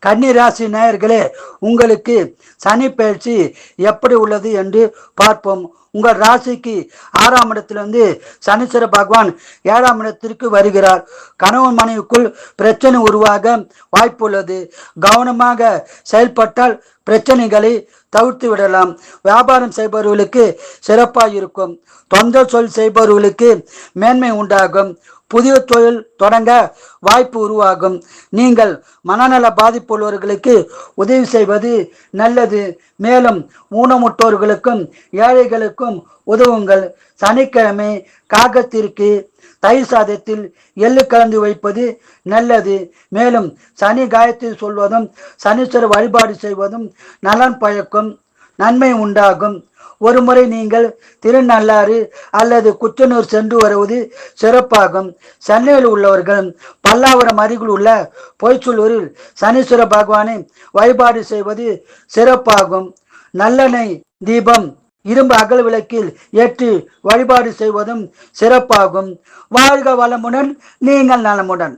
கன்னி ராசி நேயர்களே, உங்களுக்கு சனி பயிற்சி எப்படி உள்ளது என்று பார்ப்போம். உங்கள் ராசிக்கு 6ஆம் இடத்திலிருந்து சனீஸ்வர பகவான் 7ஆம் இடத்திற்கு வருகிறார். கணவன் மனைவிக்குள் பிரச்சனை உருவாக வாய்ப்புள்ளது. கவனமாக செயல்பட்டால் பிரச்சனைகளை தவிர்த்து விடலாம். வியாபாரம் செய்பவர்களுக்கு சிறப்பாக இருக்கும். தொந்த சொல் செய்பவர்களுக்கு மேன்மை உண்டாகும். புதிய தொழில் தொடங்க வாய்ப்பு உருவாகும். நீங்கள் மனநல பாதிப்புள்ளவர்களுக்கு உதவி செய்வது நல்லது. மேலும் ஊனமுற்றோர்களுக்கும் ஏழைகளுக்கும் உதவுங்கள். சனிக்கிழமை காகத்திற்கு தயிர் சாதத்தில் எள்ளு கலந்து வைப்பது நல்லது. மேலும் சனி காயத்ரி சொல்வதும் சனீஸ்வர வழிபாடு செய்வதும் நலன் பயக்கும், நன்மை உண்டாகும். ஒருமுறை நீங்கள் திருநள்ளாறு அல்லது குச்சனூர் சென்று வருவது சிறப்பாகும். சென்னையில் உள்ளவர்கள் பல்லாவரம் அருகில் உள்ள பொய்ச்சலூரில் சனீஸ்வர பகவானை வழிபாடு செய்வது சிறப்பாகும். நல்லெண்ணெய் தீபம் இரும்பு அகல் விளக்கில் ஏற்றி வழிபாடு செய்வதும் சிறப்பாகும். வாழ்க வளமுடன், நீங்கள் நலமுடன்.